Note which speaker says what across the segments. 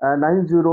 Speaker 1: 90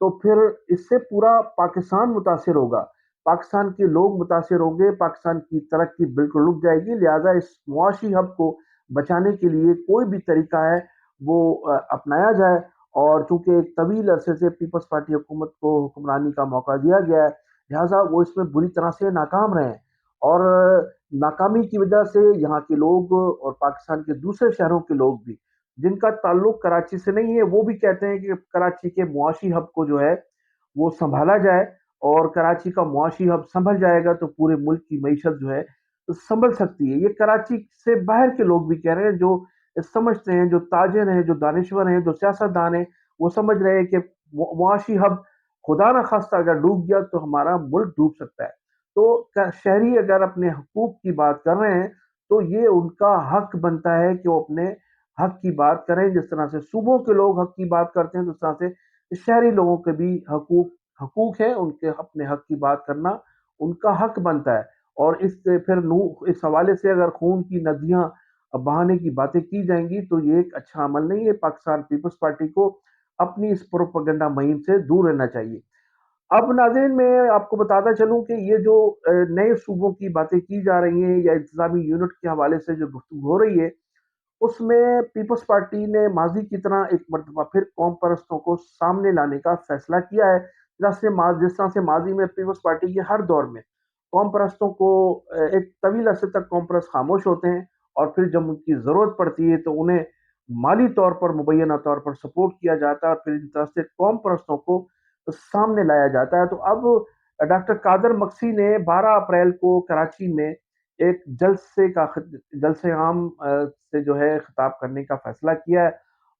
Speaker 1: تو پھر اس سے پورا پاکستان متاثر ہوگا، پاکستان کے لوگ متاثر ہوں گے، پاکستان کی ترقی بالکل رک جائے گی۔ لہٰذا اس معاشی ہب کو بچانے کے لیے کوئی بھی طریقہ ہے وہ اپنایا جائے، اور چونکہ ایک طویل عرصے سے پیپلز پارٹی حکومت کو حکمرانی کا موقع دیا گیا ہے، لہٰذا وہ اس میں بری طرح سے ناکام رہے ہیں، اور ناکامی کی وجہ سے یہاں کے لوگ اور پاکستان کے دوسرے شہروں کے لوگ بھی جن کا تعلق کراچی سے نہیں ہے، وہ بھی کہتے ہیں کہ کراچی کے معاشی ہب کو جو ہے وہ سنبھالا جائے، اور کراچی کا معاشی ہب سنبھل جائے گا تو پورے ملک کی معیشت جو ہے سنبھل سکتی ہے۔ یہ کراچی سے باہر کے لوگ بھی کہہ رہے ہیں، جو سمجھتے ہیں، جو تاجر ہیں، جو دانشور ہیں، جو سیاستدان ہیں، وہ سمجھ رہے ہیں کہ معاشی ہب خدا نہ خواستہ اگر ڈوب گیا تو ہمارا ملک ڈوب سکتا ہے۔ تو شہری اگر اپنے حقوق کی بات کر رہے ہیں تو یہ ان کا حق بنتا ہے کہ وہ اپنے حق کی بات کریں، جس طرح سے صوبوں کے لوگ حق کی بات کرتے ہیں، جس طرح سے شہری لوگوں کے بھی حقوق ہیں، ان کے اپنے حق کی بات کرنا ان کا حق بنتا ہے۔ اور اس سے پھر اس حوالے سے اگر خون کی ندیاں بہانے کی باتیں کی جائیں گی تو یہ ایک اچھا عمل نہیں ہے۔ پاکستان پیپلز پارٹی کو اپنی اس پروپیگنڈا مہم سے دور رہنا چاہیے۔ اب ناظرین میں آپ کو بتاتا چلوں کہ یہ جو نئے صوبوں کی باتیں کی جا رہی ہیں یا انتظامی یونٹ کے حوالے سے جو گفتگو ہو رہی ہے، اس میں پیپلز پارٹی نے ماضی کی طرح ایک مرتبہ پھر قوم پرستوں کو سامنے لانے کا فیصلہ کیا ہے، جس طرح سے ماضی میں پیپلز پارٹی کے ہر دور میں قوم پرستوں کو ایک طویل عرصے تک قوم پرست خاموش ہوتے ہیں، اور پھر جب ان کی ضرورت پڑتی ہے تو انہیں مالی طور پر مبینہ طور پر سپورٹ کیا جاتا ہے، اور پھر اس طرح سے قوم پرستوں کو سامنے لایا جاتا ہے۔ تو اب ڈاکٹر قادر مکسی نے 12 اپریل کو کراچی میں ایک جلسے عام سے جو ہے خطاب کرنے کا فیصلہ کیا ہے،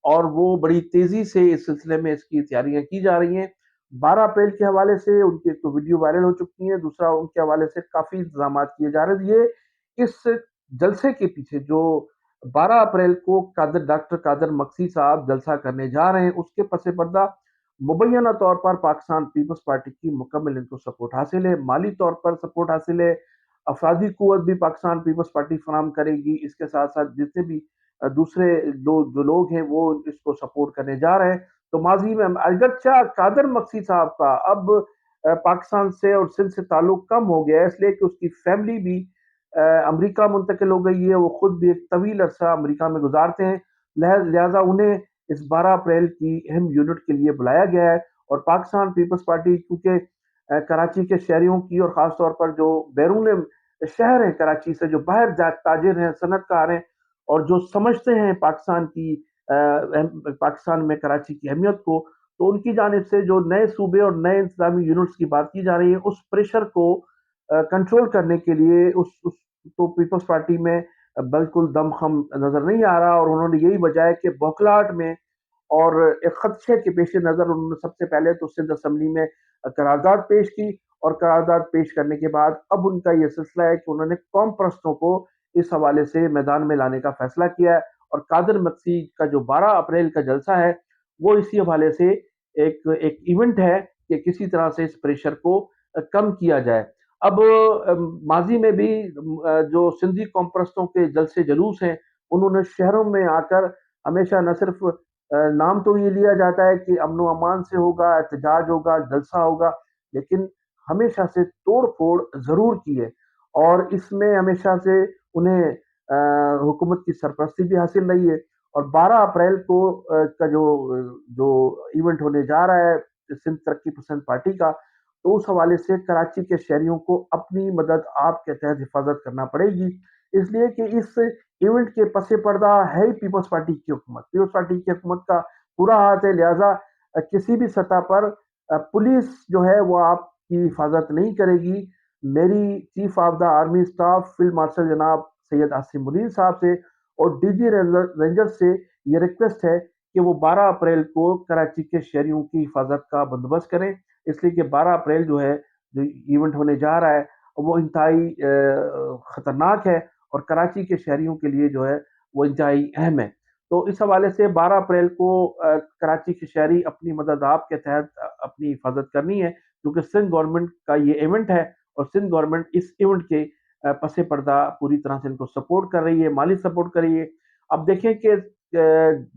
Speaker 1: اور وہ بڑی تیزی سے اس سلسلے میں اس کی تیاریاں کی جا رہی ہیں۔ 12 اپریل کے حوالے سے ان کی ایک تو ویڈیو وائرل ہو چکی ہے، دوسرا ان کے حوالے سے کافی انتظامات کیے جا رہے ہیں۔ یہ اس جلسے کے پیچھے جو 12 اپریل کو ڈاکٹر قادر مکسی صاحب جلسہ کرنے جا رہے ہیں، اس کے پس پردہ مبینہ طور پر پاکستان پیپلز پارٹی کی مکمل ان کو سپورٹ حاصل ہے، مالی طور پر سپورٹ حاصل ہے، افرادی قوت بھی پاکستان پیپلز پارٹی فراہم کرے گی، اس کے ساتھ ساتھ جتنے بھی دوسرے جو لوگ ہیں وہ اس کو سپورٹ کرنے جا رہے ہیں۔ تو ماضی میں اگرچہ قادر مکسی صاحب کا اب پاکستان سے اور سندھ سے تعلق کم ہو گیا ہے، اس لیے کہ اس کی فیملی بھی امریکہ منتقل ہو گئی ہے، وہ خود بھی ایک طویل عرصہ امریکہ میں گزارتے ہیں، لہذا انہیں اس 12 اپریل کی اہم یونٹ کے لیے بلایا گیا ہے۔ اور پاکستان پیپلز پارٹی کیونکہ کراچی کے شہریوں کی، اور خاص طور پر جو بیرون شہر ہیں کراچی سے، جو باہر تاجر ہیں، صنعت کار ہیں، اور جو سمجھتے ہیں پاکستان میں کراچی کی اہمیت کو، تو ان کی جانب سے جو نئے صوبے اور نئے انتظامی یونٹس کی بات کی جا رہی ہے، اس پریشر کو کنٹرول کرنے کے لیے اس تو پیپلز پارٹی میں بالکل دم خم نظر نہیں آ رہا، اور انہوں نے یہی وجہ ہے کہ بوکھلاہٹ میں اور ایک خدشے کے پیش نظر انہوں نے سب سے پہلے تو سندھ اسمبلی میں قرارداد پیش کی، اور قرارداد پیش کرنے کے بعد اب ان کا یہ سلسلہ ہے کہ انہوں نے قوم پرستوں کو اس حوالے سے میدان میں لانے کا فیصلہ کیا ہے، اور قادر مکسی کا جو 12 اپریل کا جلسہ ہے وہ اسی حوالے سے ایک ایونٹ ہے کہ کسی طرح سے اس پریشر کو کم کیا جائے۔ اب ماضی میں بھی جو سندھی قوم پرستوں کے جلسے جلوس ہیں، انہوں نے شہروں میں آ کر ہمیشہ نہ صرف نام تو یہ لیا جاتا ہے کہ امن و امان سے ہوگا، احتجاج ہوگا، جلسہ ہوگا، لیکن ہمیشہ سے توڑ پھوڑ ضرور کی ہے، اور اس میں ہمیشہ سے انہیں حکومت کی سرپرستی بھی حاصل رہی ہے۔ اور 12 اپریل کو کا جو ایونٹ ہونے جا رہا ہے سندھ ترقی پسند پارٹی کا، تو اس حوالے سے کراچی کے شہریوں کو اپنی مدد آپ کے تحت حفاظت کرنا پڑے گی، اس لیے کہ اس ایونٹ کے پس پردہ ہے ہی پیپلز پارٹی کی حکومت، پیپلز پارٹی کی حکومت کا پورا ہاتھ ہے، لہٰذا کسی بھی سطح پر پولیس جو ہے وہ آپ کی حفاظت نہیں کرے گی۔ میری chief of the army staff field marshal جناب سید عاصم منیر صاحب سے اور ڈی جی رینجر سے یہ ریکویسٹ ہے کہ وہ 12 اپریل کو کراچی کے شہریوں کی حفاظت کا بندوبست کریں، اس لیے کہ 12 اپریل جو ہے جو ایونٹ ہونے جا رہا ہے وہ انتہائی خطرناک ہے، اور کراچی کے شہریوں کے لیے جو ہے وہ انتہائی اہم ہے۔ تو اس حوالے سے 12 اپریل کو کراچی کے شہری اپنی مدد آپ کے تحت اپنی حفاظت کرنی ہے، کیونکہ سندھ گورنمنٹ کا یہ ایونٹ ہے، اور سندھ گورنمنٹ اس ایونٹ کے پس پردہ پوری طرح سے ان کو سپورٹ کر رہی ہے، مالی سپورٹ کر رہی ہے۔ اب دیکھیں کہ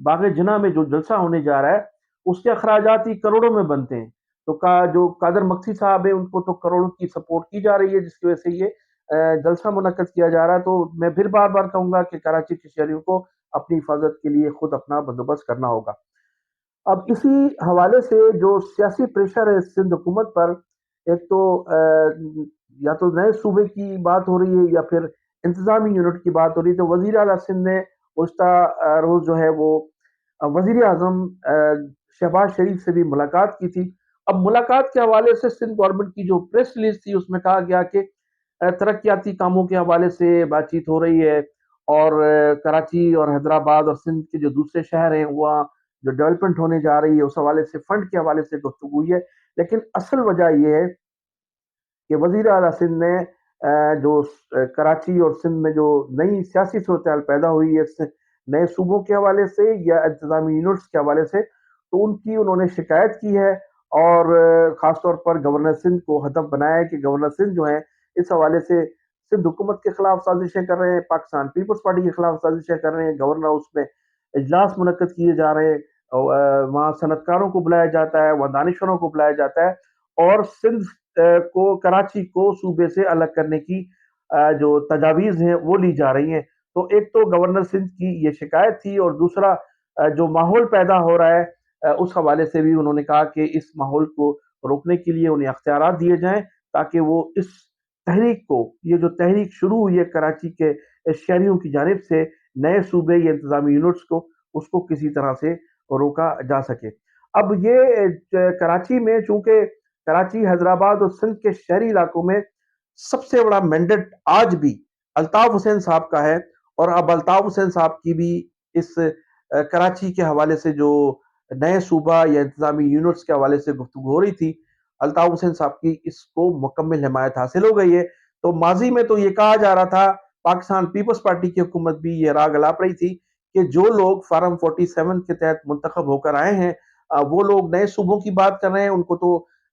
Speaker 1: باغ جناح میں جو جلسہ ہونے جا رہا ہے اس کے اخراجات ہی کروڑوں میں بنتے ہیں۔ تو جو قادر مکسی صاحب ہیں ان کو تو کروڑوں کی سپورٹ کی جا رہی ہے، جس کی وجہ سے یہ جلسہ منعقد کیا جا رہا ہے۔ تو میں پھر بار بار کہوں گا کہ کراچی کے شہریوں کو اپنی حفاظت کے لیے خود اپنا بندوبست کرنا ہوگا۔ اب اسی حوالے سے جو سیاسی پریشر ہے سندھ حکومت پر، ایک تو یا تو نئے صوبے کی بات ہو رہی ہے یا پھر انتظامی یونٹ کی بات ہو رہی ہے۔ تو وزیر اعلیٰ سندھ نے گزشتہ روز جو ہے وہ وزیر اعظم شہباز شریف سے بھی ملاقات کی تھی۔ اب ملاقات کے حوالے سے سندھ گورنمنٹ کی جو پریس ریلیز تھی اس میں کہا گیا کہ ترقیاتی کاموں کے حوالے سے بات چیت ہو رہی ہے، اور کراچی اور حیدرآباد اور سندھ کے جو دوسرے شہر ہیں وہاں جو ڈیولپمنٹ ہونے جا رہی ہے اس حوالے سے، فنڈ کے حوالے سے گفتگو ہوئی ہے۔ لیکن اصل وجہ یہ ہے کہ وزیر اعلیٰ سندھ نے جو کراچی اور سندھ میں جو نئی سیاسی صورتحال پیدا ہوئی ہے نئے صوبوں کے حوالے سے یا انتظامی یونٹس کے حوالے سے، تو ان کی انہوں نے شکایت کی ہے، اور خاص طور پر گورنر سندھ کو ہدف بنایا ہے کہ گورنر سندھ جو ہیں اس حوالے سے سندھ حکومت کے خلاف سازشیں کر رہے ہیں، پاکستان پیپلز پارٹی کے خلاف سازشیں کر رہے ہیں۔ گورنر ہاؤس میں اجلاس منعقد کیے جا رہے ہیں، وہاں صنعت کاروں کو بلایا جاتا ہے، وہاں دانشوروں کو بلایا جاتا ہے، اور سندھ کو، کراچی کو صوبے سے الگ کرنے کی جو تجاویز ہیں وہ لی جا رہی ہیں۔ تو ایک تو گورنر سندھ کی یہ شکایت تھی، اور دوسرا جو ماحول پیدا ہو رہا ہے اس حوالے سے بھی انہوں نے کہا کہ اس ماحول کو روکنے کے لیے انہیں اختیارات دیے جائیں، تاکہ وہ اس تحریک کو، یہ جو تحریک شروع ہوئی ہے کراچی کے شہریوں کی جانب سے نئے صوبے یا انتظامی یونٹس کو، اس کو کسی طرح سے روکا جا سکے۔ اب یہ کراچی میں چونکہ کراچی، حیدرآباد اور سندھ کے شہری علاقوں میں سب سے بڑا مینڈیٹ آج بھی الطاف حسین صاحب کا ہے، اور اب الطاف حسین صاحب کی بھی اس کراچی کے حوالے سے جو نئے صوبہ یا انتظامی یونٹس کے حوالے سے گفتگو ہو رہی تھی، الطاف حسین صاحب کی اس کو مکمل حمایت حاصل ہو گئی ہے۔ تو ماضی میں تو یہ کہا جا رہا تھا، پاکستان پیپلز پارٹی کی حکومت بھی یہ راگ الاپ رہی تھی کہ جو لوگ فارم 47 کے تحت منتخب ہو کر آئے ہیں وہ لوگ نئے صوبوں کی بات کر رہے ہیں،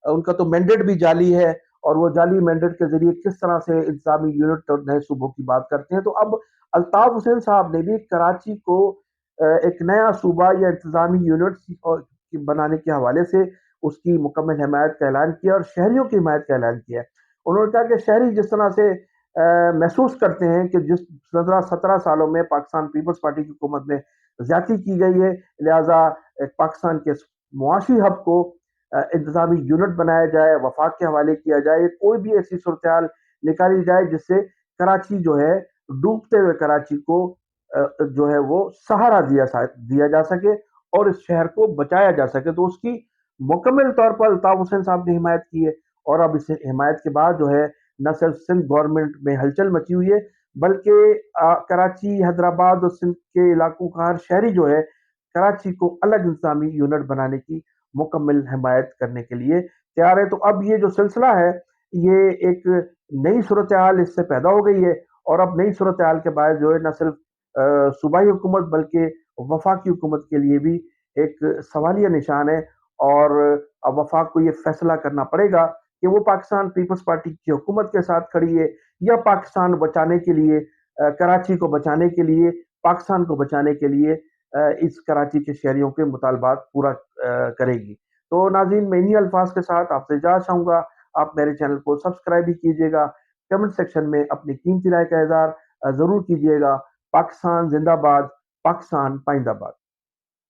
Speaker 1: ان کا تو مینڈیٹ بھی جعلی ہے، اور وہ جعلی مینڈیٹ کے ذریعے کس طرح سے انتظامی یونٹ اور نئے صوبوں کی بات کرتے ہیں۔ تو اب الطاف حسین صاحب نے بھی کراچی کو ایک نیا صوبہ یا انتظامی یونٹ بنانے کے حوالے سے اس کی مکمل حمایت کا اعلان کیا، اور شہریوں کی حمایت کا اعلان کیا۔ انہوں نے کہا کہ شہری جس طرح سے محسوس کرتے ہیں کہ جس 17 سالوں میں پاکستان پیپلز پارٹی کی حکومت میں زیادتی کی گئی ہے، لہٰذا پاکستان کے معاشی ہب کو انتظامی یونٹ بنایا جائے، وفاق کے حوالے کیا جائے، کوئی بھی ایسی صورتحال نکالی جائے جس سے کراچی جو ہے، ڈوبتے ہوئے کراچی کو جو ہے وہ سہارا دیا جا سکے اور اس شہر کو بچایا جا سکے۔ تو اس کی مکمل طور پر الطاف حسین صاحب نے حمایت کی ہے، اور اب اس حمایت کے بعد جو ہے نہ صرف سندھ گورنمنٹ میں ہلچل مچی ہوئی ہے، بلکہ کراچی، حیدرآباد اور سندھ کے علاقوں کا ہر شہری جو ہے کراچی کو الگ انتظامی یونٹ بنانے کی مکمل حمایت کرنے کے لیے تیار ہے۔ تو اب یہ جو سلسلہ ہے یہ ایک نئی صورتحال اس سے پیدا ہو گئی ہے، اور اب نئی صورتحال کے بعد جو ہے نہ صرف صوبائی حکومت بلکہ وفاقی حکومت کے لیے بھی ایک سوالیہ نشان ہے، اور اب وفاق کو یہ فیصلہ کرنا پڑے گا کہ وہ پاکستان پیپلز پارٹی کی حکومت کے ساتھ کھڑی ہے، یا پاکستان بچانے کے لیے، کراچی کو بچانے کے لیے، پاکستان کو بچانے کے لیے اس کراچی کے شہریوں کے مطالبات پورا کرے گی۔ تو ناظرین، میں انہی الفاظ کے ساتھ آپ سے اجازت چاہوں گا۔ آپ میرے چینل کو سبسکرائب بھی کیجیے گا، کمنٹ سیکشن میں اپنی قیمتی رائے کا اظہار ضرور کیجیے گا۔ پاکستان زندہ باد، پاکستان پائندہ باد۔